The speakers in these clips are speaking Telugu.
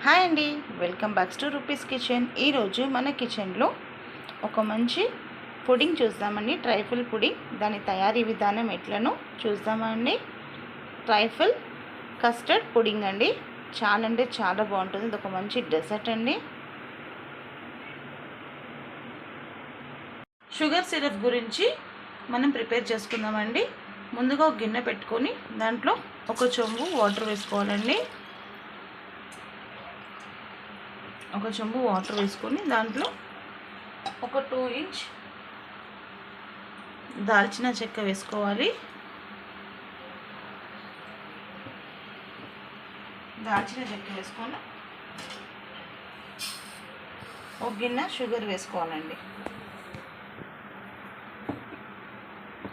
హాయ్ అండి, welcome back to rupees kitchen. ఈరోజు మన కిచెన్లో ఒక మంచి పుడింగ్ చూద్దామండి. Trifle pudding. దాని తయారీ విధానం ఎట్లనో చూద్దామండి. ట్రైఫుల్ కస్టర్డ్ పుడింగ్ అండి. చాలా అంటే చాలా బాగుంటుంది. ఇది ఒక మంచి డెజర్ట్ అండి. షుగర్ సిరప్ గురించి మనం ప్రిపేర్ చేసుకుందామండి. ముందుగా ఒక గిన్నె పెట్టుకొని దాంట్లో ఒక చెంబు వాటర్ వేసుకోవాలండి. ఒక చెంబు వాటర్ వేసుకొని దాంట్లో ఒక 2 ఇంచ్ దాల్చిన చెక్క వేసుకోవాలి. దాల్చిన చెక్క వేసుకొని ఒక గిన్నె షుగర్ వేసుకోవాలండి.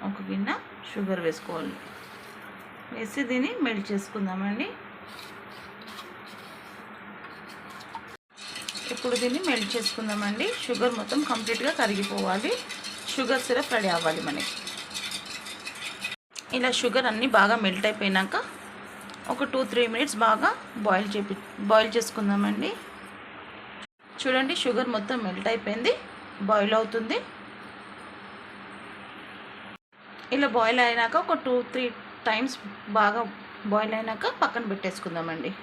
ఒక గిన్నె షుగర్ వేసుకోవాలి. వేసి దీన్ని మెల్ట్ చేసుకుందామండి. ఇప్పుడు దీన్ని మెల్ట్ చేసుకుందామండి. షుగర్ మొత్తం కంప్లీట్గా కరిగిపోవాలి. షుగర్ సిరప్ రెడీ అవ్వాలి మనకి. ఇలా షుగర్ అన్నీ బాగా మెల్ట్ అయిపోయినాక ఒక 2-3 మినిట్స్ బాగా బాయిల్ చేసుకుందామండి. చూడండి, షుగర్ మొత్తం మెల్ట్ అయిపోయింది, బాయిల్ అవుతుంది. ఇలా బాయిల్ అయినాక ఒక 2-3 టైమ్స్ బాగా బాయిల్ అయినాక పక్కన పెట్టేసుకుందామండి.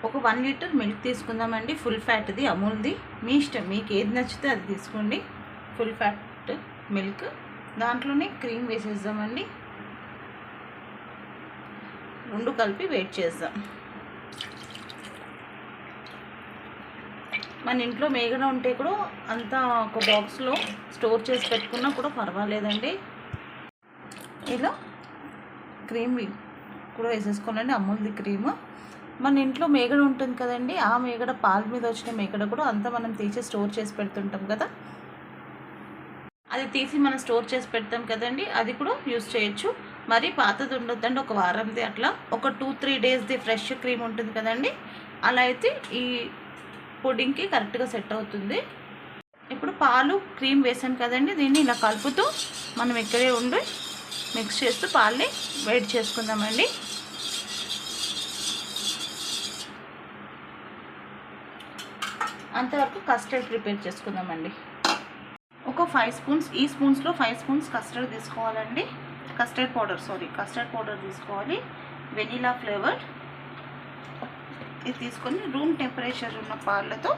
ఒక 1 లీటర్ మిల్క్ తీసుకుందామండి. ఫుల్ ఫ్యాట్ది, అమూల్ది. మీ ఇష్టం, మీకు ఏది నచ్చితే అది తీసుకోండి. Full fat milk. దాంట్లోనే క్రీమ్ వేసేద్దామండి. 2 కలిపి వెయిట్ చేద్దాం. మన ఇంట్లో మేగడ ఉంటే కూడా అంతా ఒక బాక్స్లో స్టోర్ చేసి పెట్టుకున్నా కూడా పర్వాలేదండి. ఇలా క్రీమ్ కూడా వేసేసుకోవాలండి. అమూల్ది క్రీమ్. మన ఇంట్లో మేగడ ఉంటుంది కదండి, ఆ మేగడ, పాల మీద వచ్చిన మేగడ కూడా అంతా మనం తీసి స్టోర్ చేసి పెడుతుంటాం కదా, అది తీసి మనం స్టోర్ చేసి పెడతాం కదండి, అది కూడా యూస్ చేయొచ్చు. మరి పాతది ఉండొద్దండి, ఒక వారంది అట్లా. ఒక 2-3 డేస్ది ఫ్రెష్ క్రీమ్ ఉంటుంది కదండి, అలా అయితే ఈ పుడింగ్కి కరెక్ట్గా సెట్ అవుతుంది. ఇప్పుడు పాలు క్రీమ్ వేసాం కదండి, దీన్ని ఇలా కలుపుతూ మనం ఇక్కడే ఉండి మిక్స్ చేస్తూ పాలని వేడి చేసుకుందామండి. అంతవరకు కస్టర్డ్ ప్రిపేర్ చేసుకుందామండి. ఒక 5 స్పూన్స్, ఈ స్పూన్స్లో 5 స్పూన్స్ కస్టర్డ్ తీసుకోవాలండి. కస్టర్డ్ పౌడర్ తీసుకోవాలి. వెనీలా ఫ్లేవర్ ఇది తీసుకొని రూమ్ టెంపరేచర్ ఉన్న పాలతో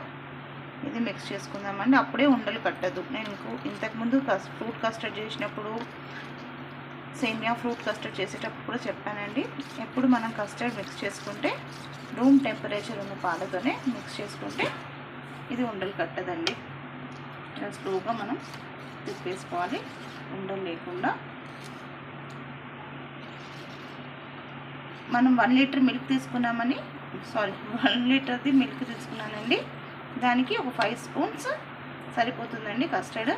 ఇది మిక్స్ చేసుకుందామండి. అప్పుడే ఉండలు కట్టదు. నేను ఇంతకుముందు ఫ్రూట్ కస్టర్డ్ చేసినప్పుడు, సేమియా ఫ్రూట్ కస్టర్డ్ చేసేటప్పుడు కూడా చెప్పానండి. ఎప్పుడు మనం కస్టర్డ్ మిక్స్ చేసుకుంటే రూమ్ టెంపరేచర్ ఉన్న పాలతోనే మిక్స్ చేసుకుంటే ఇది ఉండలు కట్టదండి. ఇలా స్లోగా మనం తిప్పేసుకోవాలి, ఉండలు లేకుండా. మనం 1 లీటర్ మిల్క్ తీసుకున్నామని, 1 లీటర్ది మిల్క్ తీసుకున్నానండి. దానికి ఒక 5 స్పూన్స్ సరిపోతుందండి కస్టర్డ్.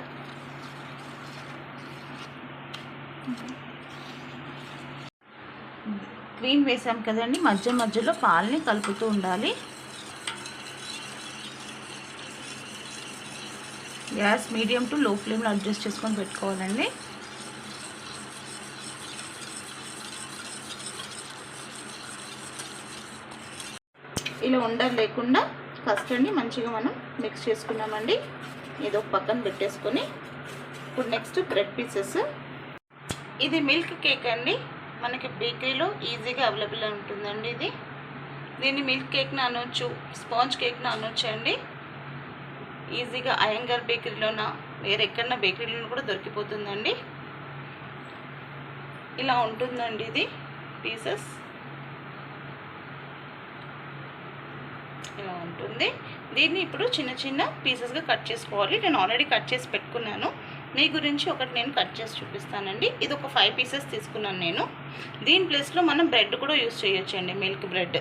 క్రీమ్ వేసాం కదండి, మధ్యలో పాలని కలుపుతూ ఉండాలి. గ్యాస్ మీడియం టు లో ఫ్లేమ్లో అడ్జస్ట్ చేసుకొని పెట్టుకోవాలండి. ఇలా ఉండలు లేకుండా కస్టర్డ్ని మంచిగా మనం మిక్స్ చేసుకున్నామండి. ఏదో పక్కన పెట్టేసుకొని ఇప్పుడు నెక్స్ట్ బ్రెడ్ పీసెస్. ఇది మిల్క్ కేక్ అండి. మనకి బేకరీలో ఈజీగా అవైలబుల్ ఉంటుందండి. దీన్ని మిల్క్ కేక్ని అనొచ్చు, స్పాంజ్ కేక్ని అనొచ్చు అండి. ఈజీగా అయ్యంగార్ బేకరీలోన, వేరెక్కడన్నా బేకరీలో కూడా దొరికిపోతుందండి. ఇలా ఉంటుందండి ఇది పీసెస్. ఇలా ఉంటుంది. దీన్ని ఇప్పుడు చిన్న చిన్న పీసెస్గా కట్ చేసుకోవాలి. నేను ఆల్రెడీ కట్ చేసి పెట్టుకున్నాను. మీ గురించి ఒకటి నేను కట్ చేసి చూపిస్తానండి. ఇది ఒక 5 పీసెస్ తీసుకున్నాను నేను. దీని ప్లేస్లో మనం బ్రెడ్ కూడా యూస్ చేయొచ్చండి, మిల్క్ బ్రెడ్.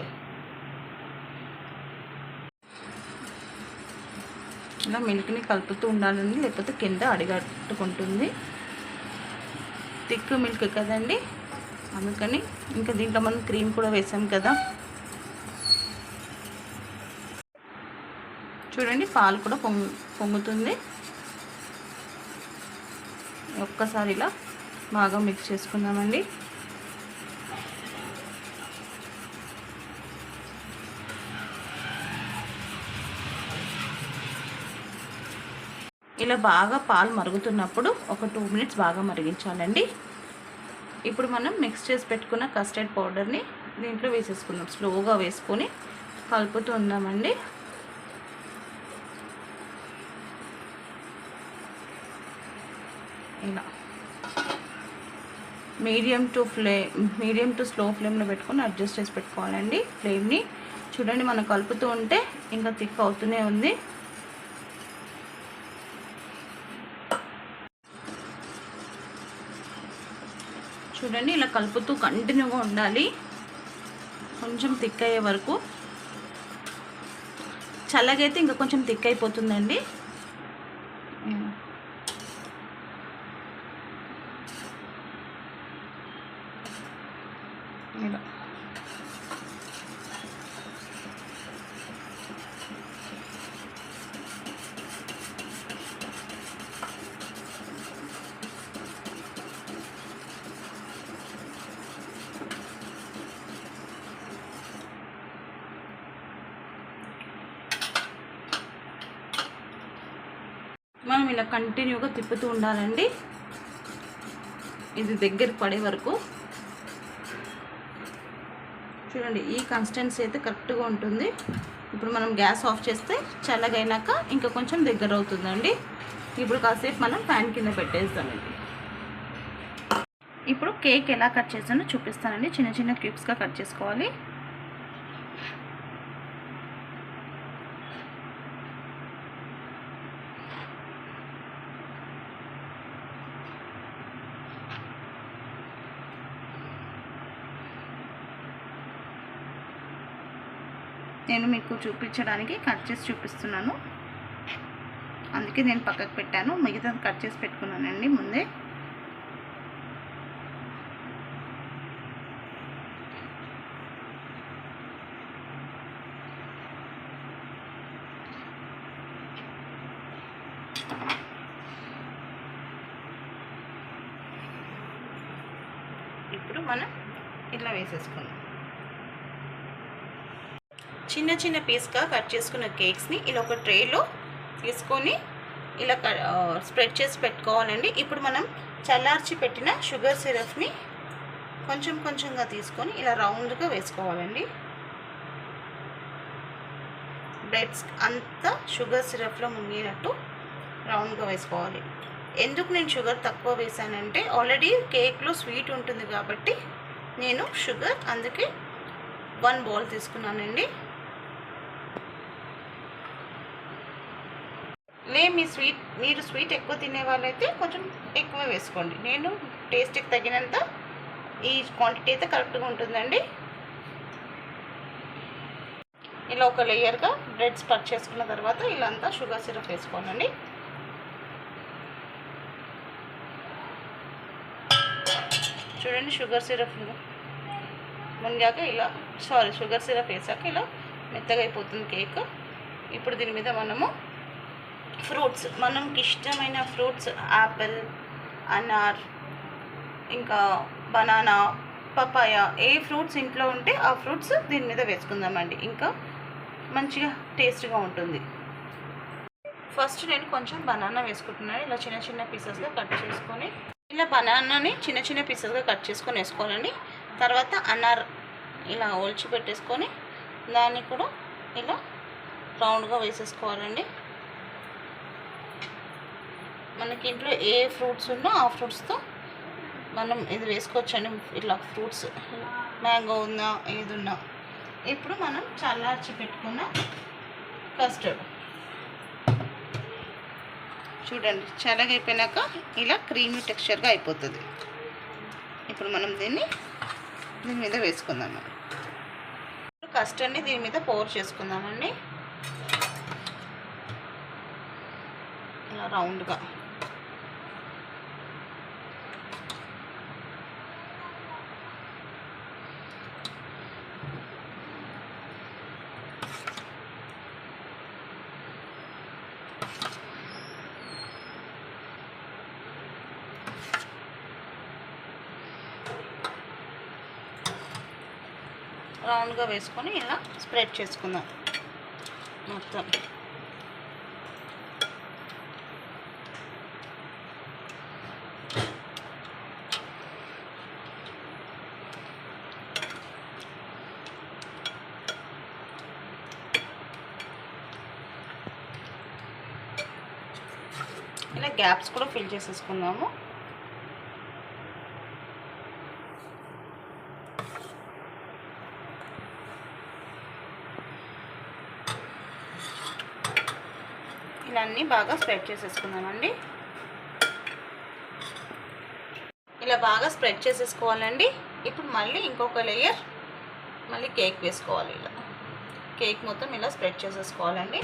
ఇలా మిల్క్ని కలుపుతూ ఉండాలండి, లేకపోతే కింద అడిగట్టుకుంటుంది. థిక్ మిల్క్ కదండి, అందుకని. ఇంకా దీంట్లో మనం క్రీమ్ కూడా వేసాం కదా. చూడండి, పాలు కూడా పొంగుతుంది. ఒక్కసారి ఇలా బాగా మిక్స్ చేసుకుందామండి. ఇలా బాగా పాలు మరుగుతున్నప్పుడు ఒక 2 మినిట్స్ బాగా మరిగించాలండి. ఇప్పుడు మనం మిక్స్ చేసి పెట్టుకున్న కస్టర్డ్ పౌడర్ని దీంట్లో వేసేసుకుందాం. స్లోగా వేసుకొని కలుపుతూ ఉందామండి. ఇలా మీడియం టు స్లో ఫ్లేమ్లో పెట్టుకొని అడ్జస్ట్ చేసి పెట్టుకోవాలండి ఫ్లేమ్ని. చూడండి మనం కలుపుతూ ఉంటే ఇంకా థిక్ అవుతూనే ఉంది. చూడండి ఇలా కలుపుతూ కంటిన్యూగా ఉండాలి కొంచెం థిక్ అయ్యే వరకు. చల్లగైతే ఇంకా కొంచెం థిక్ అయిపోతుందండి. ఇలా మనం ఇలా కంటిన్యూగా తిప్పుతూ ఉండాలండి ఇది దగ్గర పడే వరకు. చూడండి ఈ కన్సిస్టెన్సీ అయితే కరెక్ట్గా ఉంటుంది. ఇప్పుడు మనం గ్యాస్ ఆఫ్ చేస్తే చల్లగైనాక ఇంకా కొంచెం దగ్గర అవుతుందండి. ఇప్పుడు కాసేపు మనం ఫ్యాన్ కింద పెట్టేస్తామండి. ఇప్పుడు కేక్ ఎలా కట్ చేసానో చూపిస్తానండి. చిన్న చిన్న క్యూబ్స్గా కట్ చేసుకోవాలి. నేను మీకు చూపించడానికి కట్ చేసి చూపిస్తున్నాను, అందుకే నేను పక్కకు పెట్టాను. మిగతా కట్ చేసి పెట్టుకున్నానండి ముందే. ఇప్పుడు మనం ఇట్లా వేసేసుకుందాం. చిన్న చిన్న పీస్గా కట్ చేసుకున్న కేక్స్ని ఇలా ఒక ట్రేలో తీసుకొని ఇలా స్ప్రెడ్ చేసి పెట్టుకోవాలండి. ఇప్పుడు మనం చల్లార్చి పెట్టిన షుగర్ సిరప్ని కొంచెం కొంచెంగా తీసుకొని ఇలా రౌండ్గా వేసుకోవాలండి. బ్రెడ్స్ అంతా షుగర్ సిరప్లో మునిగినట్టు రౌండ్గా వేసుకోవాలి. ఎందుకు నేను షుగర్ తక్కువ వేసానంటే ఆల్రెడీ కేక్లో స్వీట్ ఉంటుంది కాబట్టి నేను షుగర్ అందుకే 1 బౌల్ తీసుకున్నానండి. మీరు స్వీట్ ఎక్కువ తినే వాళ్ళైతే కొంచెం ఎక్కువ వేసుకోండి. నేను టేస్ట్కి తగినంత ఈ క్వాంటిటీ అయితే కరెక్ట్గా ఉంటుందండి. ఇలా ఒక లేయర్గా బ్రెడ్స్ కట్ చేసుకున్న తర్వాత ఇలా అంతా షుగర్ సిరప్ వేసుకోవాలండి. చూడండి షుగర్ సిరప్ మునిగాక ఇలా షుగర్ సిరప్ వేసాక ఇలా మెత్తగా అయిపోతుంది కేక్. ఇప్పుడు దీని మీద మనము ఫ్రూట్స్, మనకి ఇష్టమైన ఫ్రూట్స్ యాపిల్, అనార్, ఇంకా బనానా, పపాయ, ఏ ఫ్రూట్స్ ఇంట్లో ఉంటే ఆ ఫ్రూట్స్ దీని మీద వేసుకుందామండి. ఇంకా మంచిగా టేస్ట్గా ఉంటుంది. ఫస్ట్ నేను కొంచెం బనానా వేసుకుంటున్నాను. ఇలా చిన్న చిన్న పీసెస్గా కట్ చేసుకొని ఇలా బనానాని చిన్న చిన్న పీసెస్గా కట్ చేసుకొని వేసుకోవాలండి. తర్వాత అనార్ ఇలా ఒలిచి పెట్టేసుకొని దాన్ని కూడా ఇలా రౌండ్గా వేసేసుకోవాలండి. మనకి ఇంట్లో ఏ ఫ్రూట్స్ ఉన్నా ఆ ఫ్రూట్స్తో మనం ఇది వేసుకోవచ్చండి. ఇట్లా ఫ్రూట్స్ మ్యాంగో ఉన్నా ఏది ఉన్నా. ఇప్పుడు మనం చల్లార్చి పెట్టుకున్న కస్టర్డ్ చూడండి చల్లగైపోయినాక ఇలా క్రీమీ టెక్స్చర్గా అయిపోతుంది. ఇప్పుడు మనం దీని మీద వేసుకుందాము. కస్టర్డ్ని దీని మీద పోర్ చేసుకుందామండి. ఇలా రౌండ్గా రౌండ్గా వేసుకొని ఇలా స్ప్రెడ్ చేసుకుందాం మొత్తం. గ్యాప్స్ కూడా ఫిల్ చేసేసుకుందాము. ఇలా అన్నీ బాగా స్ప్రెడ్ చేసేసుకుందామండి. ఇలా బాగా స్ప్రెడ్ చేసేసుకోవాలండి. ఇప్పుడు మళ్ళీ ఇంకొక లేయర్ మళ్ళీ కేక్ వేసుకోవాలి. ఇలా కేక్ మొత్తం ఇలా స్ప్రెడ్ చేసేసుకోవాలండి.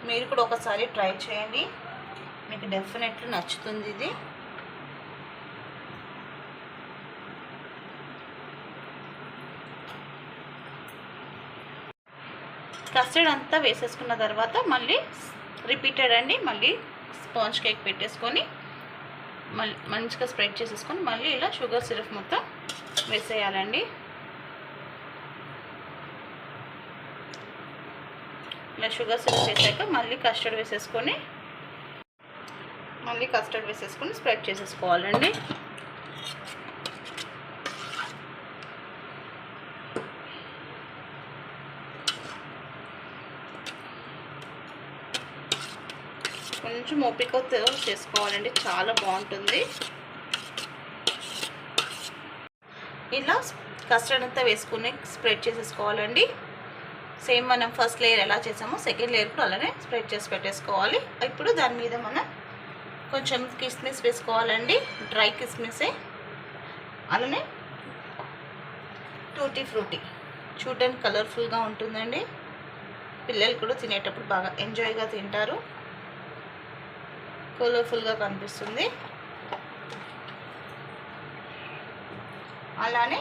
మీరు కూడా ఒకసారి ట్రై చేయండి, మీకు డెఫినెట్లీ నచ్చుతుంది ఇది. కస్టర్డ్ అంతా వేసేసుకున్న తర్వాత మళ్ళీ రిపీటెడ్ అండి, మళ్ళీ స్పాంజ్ కేక్ పెట్టేసుకొని మళ్ళీ మంచిగా స్ప్రెడ్ చేసేసుకొని మళ్ళీ ఇలా షుగర్ సిరప్ మొత్తం వేసేయాలండి. ఇలా షుగర్ సిరప్ వేసాక మళ్ళీ కస్టర్డ్ వేసేసుకొని స్ప్రెడ్ చేసేసుకోవాలండి. కొంచెం ఓపికతో చేసుకోవాలండి, చాలా బాగుంటుంది. ఇలా కస్టర్డ్ అంతా వేసుకుని స్ప్రెడ్ చేసేసుకోవాలండి. సేమ్ మనం ఫస్ట్ లేయర్ ఎలా చేసామో సెకండ్ లేయర్ కూడా అలానే స్ప్రెడ్ చేసి పెట్టేసుకోవాలి. ఇప్పుడు దాని మీద మనం కొంచెం కిస్మిస్ వేసుకోవాలండి, డ్రై కిస్మిసే. అలానే టూటీ ఫ్రూటీ చూడడానికి కలర్ఫుల్గా ఉంటుందండి. పిల్లలు కూడా తినేటప్పుడు బాగా ఎంజాయ్గా తింటారు, కలర్ఫుల్గా కనిపిస్తుంది. అలానే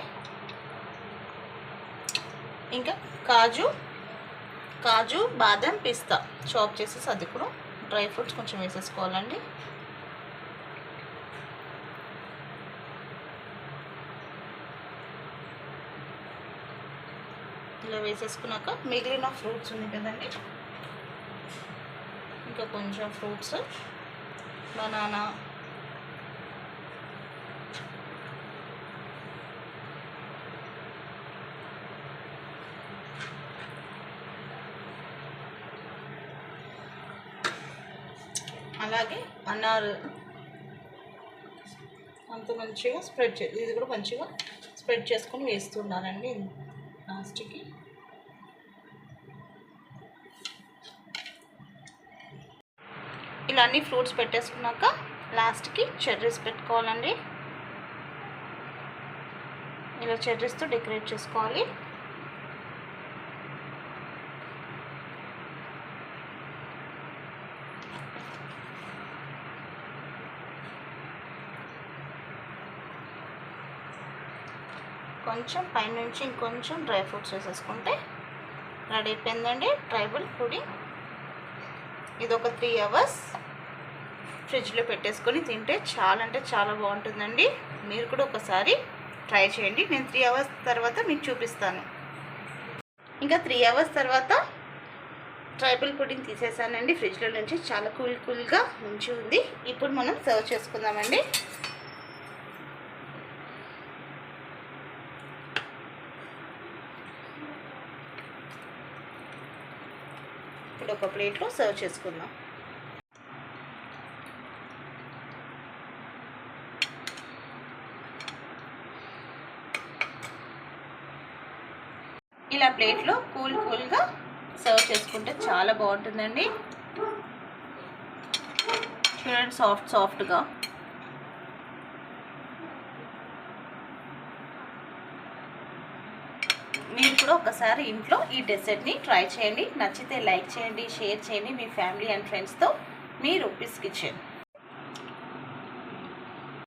ఇంకా కాజు బాదం పిస్తా చాప్ చేసేసి అది కూడా డ్రై ఫ్రూట్స్ కొంచెం వేసేసుకోవాలండి. ఇలా వేసేసుకున్నాక మిగిలిన ఫ్రూట్స్ ఉంది కదండి, ఇంకా కొంచెం ఫ్రూట్స్, బనానా, అలాగే అన్నారు అంత మంచిగా ఇది కూడా మంచిగా స్ప్రెడ్ చేసుకొని వేస్తున్నానండి లాస్ట్కి. ఇలా అన్ని ఫ్రూట్స్ పెట్టేసుకున్నాక లాస్ట్కి చెర్రీస్ పెట్టుకోవాలండి. ఇలా చెర్రీస్తో డెకరేట్ చేసుకోవాలి. కొంచెం పైనుంచి ఇంకొంచెం డ్రై ఫ్రూట్స్ వేసేసుకుంటే రెడీ అయిపోయిందండి ట్రైబల్ పుడింగ్. ఇది ఒక 3 hours ఫ్రిడ్జ్లో పెట్టేసుకొని తింటే చాలా అంటే చాలా బాగుంటుందండి. మీరు కూడా ఒకసారి ట్రై చేయండి. నేను 3 hours తర్వాత మీకు చూపిస్తాను. ఇంకా 3 hours తర్వాత ట్రైబల్ పుడింగ్ తీసేసానండి ఫ్రిడ్జ్లో నుంచి. చాలా కూల్గా మంచి ఉంది. ఇప్పుడు మనం సర్వ్ చేసుకుందామండి. ఇప్పుడు ఒక ప్లేట్లో సర్వ్ చేసుకుందాం. ఇలా ప్లేట్లో కూల్గా సర్వ్ చేసుకుంటే చాలా బాగుంటుందండి. చూడండి సాఫ్ట్గా. మీరు కూడా ఒకసారి ఇంట్లో ఈ డెజర్ట్ని ట్రై చేయండి. నచ్చితే లైక్ చేయండి, షేర్ చేయండి మీ ఫ్యామిలీ అండ్ ఫ్రెండ్స్తో. మీ రూపీస్ కిచెన్.